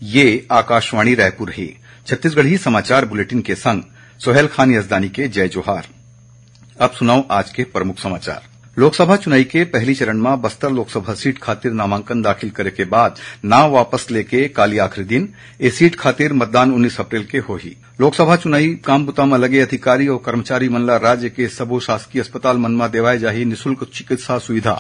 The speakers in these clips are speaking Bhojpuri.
ये आकाशवाणी रायपुर है। छत्तीसगढ़ी समाचार बुलेटिन के संग सोहेल खान यजदानी के जय जोहार। अब सुनाओ आज के प्रमुख समाचार। लोकसभा चुनाव के पहली चरण में बस्तर लोकसभा सीट खातिर नामांकन दाखिल करे के बाद नाम वापस लेके काली आखिरी दिन ए सीट खातिर मतदान 19 अप्रैल के होही। लोकसभा चुनावी काम बुता में लगे अधिकारी और कर्मचारी मन ला राज्य के सबो शासकीय अस्पताल मन में देवाए जाही निःशुल्क चिकित्सा सुविधा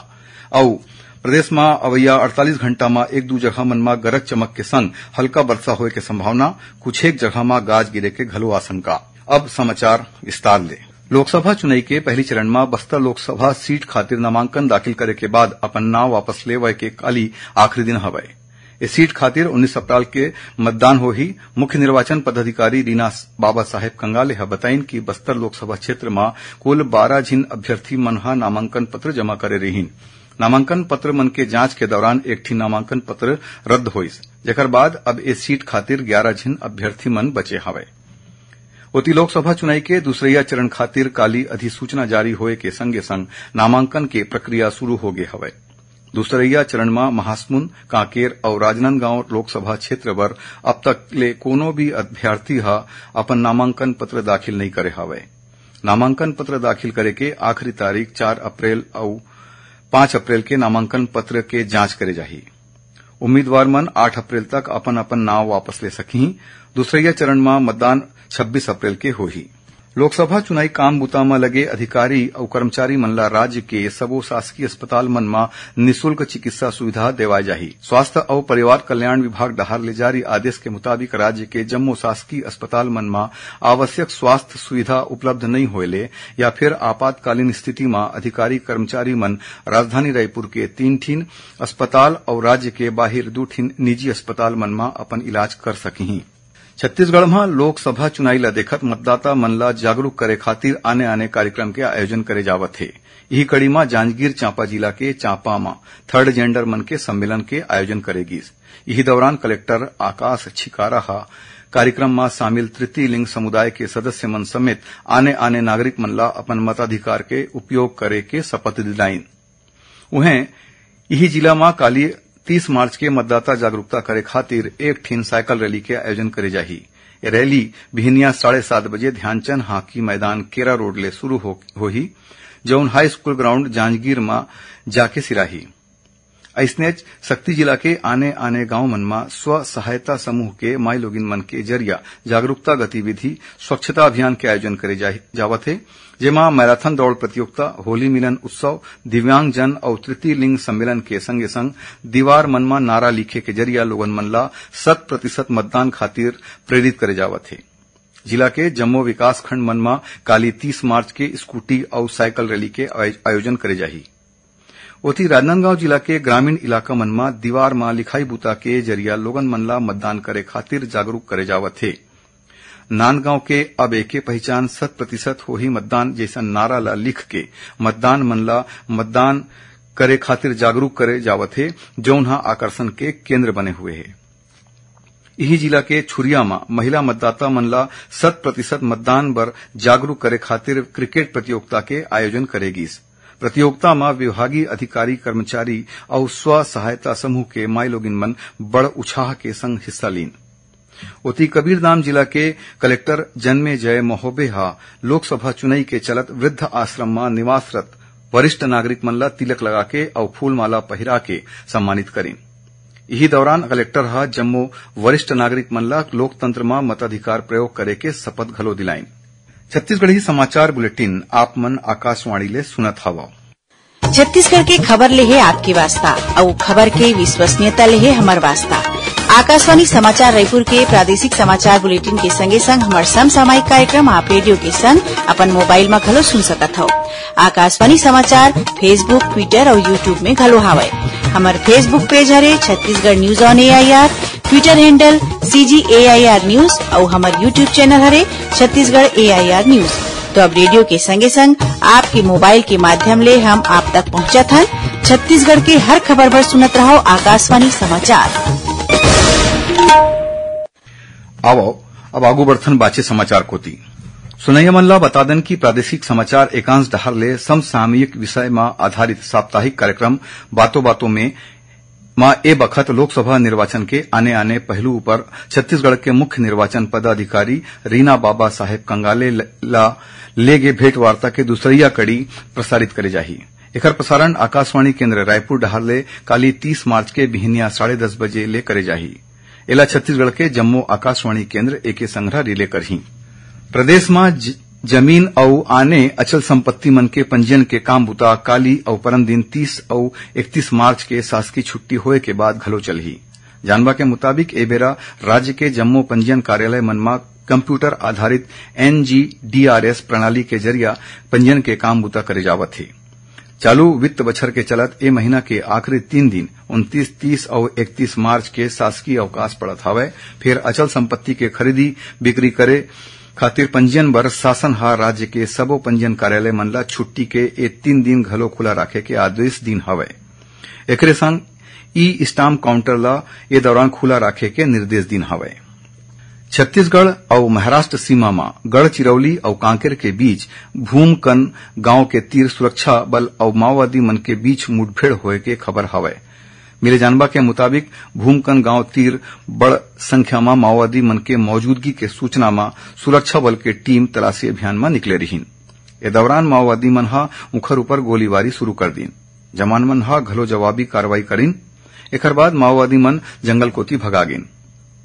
और प्रदेश में अवैया 48 घंटा में एक दू जगह मन में गरज चमक के संग हल्का वर्षा होए के संभावना, कुछ एक जगह में गाज गिरे के घलो आशंका। अब समाचार विस्तार ले। लोकसभा चुनाव के पहली चरण में बस्तर लोकसभा सीट खातिर नामांकन दाखिल करे के बाद अपन नाम वापस लेवे के काली आखिरी दिन हवय। इस सीट खातिर 19 अप्रैल के मतदान होही। मुख्य निर्वाचन पदाधिकारी रीना बाबा साहेब कंगाले ह बताइन कि बस्तर लोकसभा क्षेत्र में कुल 12 झिन अभ्यर्थी मन ह नामांकन पत्र जमा करे रहीन। नामांकन पत्र मन के जांच के दौरान एक ठी नामांकन पत्र रद्द होइस, जेकर बाद अब इस सीट खातिर 11 झिन अभ्यर्थी मन बचे हवय। ओती लोकसभा चुनाव के दूसरैया चरण खातिर काली अधिसूचना जारी होए के संगे संग नामांकन के प्रक्रिया शुरू हो गए हवय। दूसरैया चरण में महासमुंद, कांकेर और राजनांदगांव लोकसभा क्षेत्र बर अब तक ले कोनो भी अभ्यर्थी ह अपन नामांकन पत्र दाखिल नहीं करे हवय। नामांकन पत्र दाखिल करे के आखिरी तारीख 4 अप्रैल और 5 अप्रैल के नामांकन पत्र के जांच करे जाही। उम्मीदवार मन 8 अप्रैल तक अपन अपन नाम वापस ले सकही। दूसरैया चरण में मतदान 26 अप्रैल के होही। लोकसभा चुनावी काम बुता में लगे अधिकारी और कर्मचारी मन ला राज्य के सबो शासकीय अस्पताल मन में निःशुल्क चिकित्सा सुविधा देवाई जाही। स्वास्थ्य और परिवार कल्याण विभाग डहार ले जारी आदेश के मुताबिक राज्य के जम्मो शासकीय अस्पताल मन में आवश्यक स्वास्थ्य सुविधा उपलब्ध नहीं होले या फिर आपातकालीन स्थिति में अधिकारी कर्मचारी मन राजधानी रायपुर के 3 ठीन अस्पताल और राज्य के बाहिर 2 ठीन निजी अस्पताल मन में अपन इलाज कर सकिही। छत्तीसगढ़ में लोकसभा चुनाव ला देखत मतदाता मन ला जागरूक करे खातिर आने आने कार्यक्रम के आयोजन करे जावत है। यही कड़ी में जांजगीर चांपा जिला के चांपा में थर्ड जेंडर मन के सम्मेलन के आयोजन करेगी। यही दौरान कलेक्टर आकाश छिकारा कार्यक्रम में शामिल तृतीय लिंग समुदाय के सदस्य मन समेत आने आने नागरिक मन ला अपन मताधिकार के उपयोग करे के शपथ दिलाइन। उहें यही जिला में काली 30 मार्च के मतदाता जागरूकता करे खातिर एक ठीन साइकिल रैली के आयोजन करे जाही। ये रैली बिहनिया 7:30 बजे ध्यानचंद हॉकी मैदान केरा रोड ले शुरू होही, जौन हाई स्कूल ग्राउंड जांजगीर में जाके सिराही। ऐसने शक्ति जिला के आने आने गांव मन में स्व सहायता समूह के माई लोगिन मन के जरिया जागरूकता गतिविधि स्वच्छता अभियान के आयोजन करे जावत है, जेमा मैराथन दौड़ प्रतियोगिता, होली मिलन उत्सव, दिव्यांग जन और तृतीय लिंग सम्मेलन के संगे संग दीवार मन में नारा लिखे के जरिया लोगन मन ला 100% मतदान खातिर प्रेरित करे जावत है। जिला के जम्मो विकास खंड मन में काली 30 मार्च के स्कूटी और साइकिल रैली के आयोजन करे जाही। ओती राजनांदगांव जिला के ग्रामीण इलाका मन में दीवार में लिखाई बूता के जरिया लोगन मन ला मतदान करे खातिर जागरूक करे जावत है। नांदगांव के अब एके पहचान 100% होही मतदान जैसा नारा ला लिख के मतदान मन ला मतदान करे खातिर जागरूक करे जावत है, जौन आकर्षण के केंद्र बने हुए है। यही जिला के छुरिया में महिला मतदाता मन ला 100% मतदान बर जागरूक करे खातिर क्रिकेट प्रतियोगिता के आयोजन करेगी। प्रतियोगिता में विभागीय अधिकारी कर्मचारी और स्व सहायता समूह के माई लोगिन मन बड़ उत्साह के संग हिस्सा लीन। ओती कबीरधाम जिला के कलेक्टर जन्मे जय महोबे लोकसभा चुनाव के चलत वृद्ध आश्रम में निवासरत वरिष्ठ नागरिक मन ला तिलक लगा के और फूलमाला पहिरा के सम्मानित करें। यही दौरान कलेक्टर जम्मो वरिष्ठ नागरिक मन ला लोकतंत्र में मताधिकार प्रयोग करे के शपथ घलो दिलाइन। छत्तीसगढ़ी समाचार बुलेटिन आप मन आकाशवाणी ले सुनत हवा। छत्तीसगढ़ के खबर ले है आपके वास्ता और खबर के विश्वसनीयता ले है हमार वास्ता। आकाशवाणी समाचार रायपुर के प्रादेशिक समाचार बुलेटिन के संगे संग हमार समसामयिक कार्यक्रम आप रेडियो के संग अपन मोबाइल में घलो सुन सकत हो। आकाशवाणी समाचार फेसबुक, ट्विटर और यूट्यूब में घलो हावय। हमार फेसबुक पेज हरे Chhattisgarh news on AIR, Twitter handle CGAIR news और हमार यूट्यूब चैनल हरे छत्तीसगढ़ AIR न्यूज। तो अब रेडियो के संगे संग आपके मोबाइल के माध्यम ले हम आप तक पहुंचत हन। छत्तीसगढ़ के हर खबर पर सुनत रहो आकाशवाणी समाचार। आओ अब आगू बढ़थन बाचे समाचार कोती। सुनैया मन ला बता देन कि प्रादेशिक समाचार एकांश डहर ले समसामयिक विषय में आधारित साप्ताहिक कार्यक्रम बातों बातों में मां ए बखत लोकसभा निर्वाचन के आने पहलू पर छत्तीसगढ़ के मुख्य निर्वाचन पदाधिकारी रीना बाबा साहेब कंगाले ला लेगे भेंट वार्ता के दूसरिया कड़ी प्रसारित करे जाही। एकर प्रसारण आकाशवाणी केंद्र रायपुर डहार ले काली 30 मार्च के बिहनिया 10:30 बजे ले करे जाही। एला छत्तीसगढ़ के जम्मू आकाशवाणी केंद्र एके संग्रह रिले करही। प्रदेश में जमीन और आने अचल संपत्ति मन के पंजीयन के काम बुता काली और परम दिन 30 और 31 मार्च के शासकीय छुट्टी होए के बाद घलो चलही। जानवा के मुताबिक ए बेरा राज्य के जम्मू पंजीयन कार्यालय मन में कंप्यूटर आधारित NGDRS प्रणाली के जरिया पंजीयन के काम बुता करे जावत है। चालू वित्त बछर के चलत ए महीना के आखिरी 3 दिन 29, 30 और 31 मार्च के शासकीय अवकाश पड़त हवय। फिर अचल संपत्ति के खरीदी बिक्री करे खातिर पंजीयन बर शासन हा राज्य के सबो पंजीयन कार्यालय मन ला छुट्टी के ए 3 दिन घलो खुला राखे के आदेश दिन हवय। एकरे संग ई स्टाम्प काउंटर ला ए दौरान खुला राखे के निर्देश दिन हवय। छत्तीसगढ़ और महाराष्ट्र सीमा में गढ़चिरौली और कांकेर के बीच भूमकन गांव के तीर सुरक्षा बल और माओवादी मन के बीच मुठभेड़ होए के खबर हवय। मिले जानबा के मुताबिक भूमकन गांव तीर बड़ संख्या में माओवादी मन के मौजूदगी के सूचना में सुरक्षा बल के टीम तलाशी अभियान में निकले रहीन। ए दौरान माओवादी मन हा उखर ऊपर गोलीबारी शुरू कर दीन। जवान मन हा घलो जवाबी कार्रवाई करीन। एकर बाद माओवादी मन जंगल कोती भगा गिन।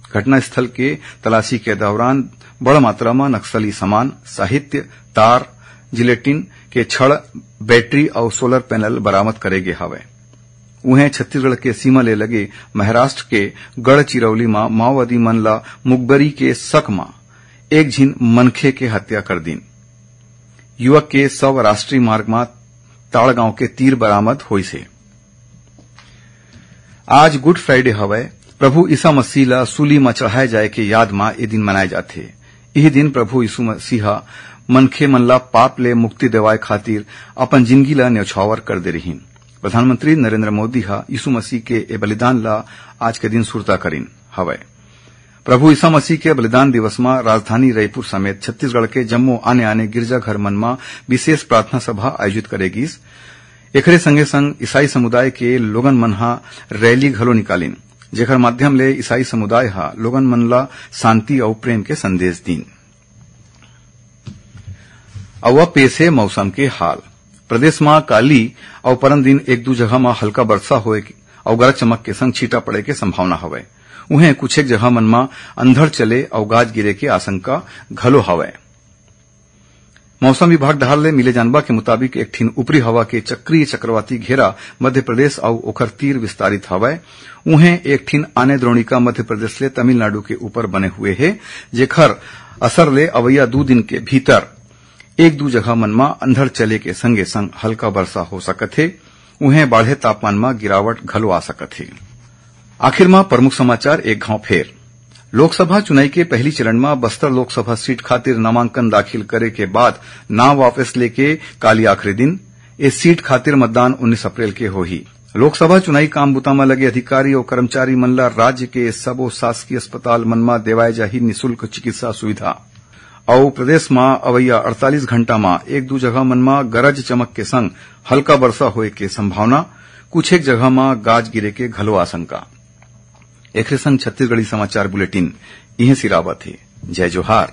घटनास्थल के तलाशी के दौरान बड़ मात्रा में नक्सली सामान, साहित्य, तार, जिलेटिन के छड़, बैटरी और सोलर पैनल बरामद करे गे हवय। उहें छत्तीसगढ़ के सीमा ले लगे महाराष्ट्र के गढ़चिरौली में माओवादी मन ला मुखबरी के शक में एक झिन मनखे के हत्या कर दीन। युवक के शव राष्ट्रीय मार्ग में ताड़गांव के तीर बरामद होई से। आज गुड फ्राइडे हवय। प्रभु ईसा मसीह ला सूली में चढ़ाए जाए के याद में ए दिन मनाए जाथे। यही दिन प्रभु यीशु मसीहा मनखे मन ला पाप ले मुक्ति दिवाए खातिर अपन जिंदगी ला न्यौछावर कर दे रहीन। प्रधानमंत्री नरेंद्र मोदी हा यीशु मसीह के ए बलिदान ला आज के दिन सुरता करीन हवय। प्रभु ईसा मसीह के बलिदान दिवस में राजधानी रायपुर समेत छत्तीसगढ़ के जम्मू आने गिरजाघर मन में विशेष प्रार्थना सभा आयोजित करेगीस। एकरे संगे संग ईसाई समुदाय के लोगन मन हा रैली घलो निकालिन, जेकर माध्यम ले ईसाई समुदाय हा लोगन मन ला शांति और प्रेम के संदेश दीन। अवा पेश है मौसम के हाल। प्रदेश में काली और परम दिन 1-2 जगह में हल्का वर्षा होए और गरज चमक के संग छींटा पड़े के संभावना हवय। उहें कुछ एक जगह मन में अंधड़ चले और गाज गिरे के आशंका घलो हवय। मौसम विभाग डहार ले मिले जानबा के मुताबिक एक ठिन ऊपरी हवा के चक्रीय चक्रवाती घेरा मध्य प्रदेश और ओखर तीर विस्तारित हवय। उहें एक ठिन आने द्रोणिका मध्य प्रदेश ले तमिलनाडु के ऊपर बने हुए है, जेखर असर ले अवैया 2 दिन के भीतर 1-2 जगह मन में अंधड़ चले के संगे संग हल्का वर्षा हो सकत है। उहें बाढ़े तापमान में गिरावट घलो आ सकत है। आखिर में प्रमुख समाचार एक घाव फेर। लोकसभा चुनाव के पहली चरण में बस्तर लोकसभा सीट खातिर नामांकन दाखिल करे के बाद नाम वापस लेके काली आखिरी दिन। इस सीट खातिर मतदान 19 अप्रैल के होही। लोकसभा चुनावी काम बुता में लगे अधिकारी और कर्मचारी मन ला राज्य के सबो शासकीय अस्पताल मन में देवाए जाही निःशुल्क चिकित्सा सुविधा। और प्रदेश में अवैया 48 घंटा में 1-2 जगह मन में गरज चमक के संग हल्का वर्षा होए के संभावना। कुछ एक जगह में गाज गिरे के घलो आशंका। एकरे संग छत्तीसगढ़ी समाचार बुलेटिन इहे सिरावत है। जय जोहार।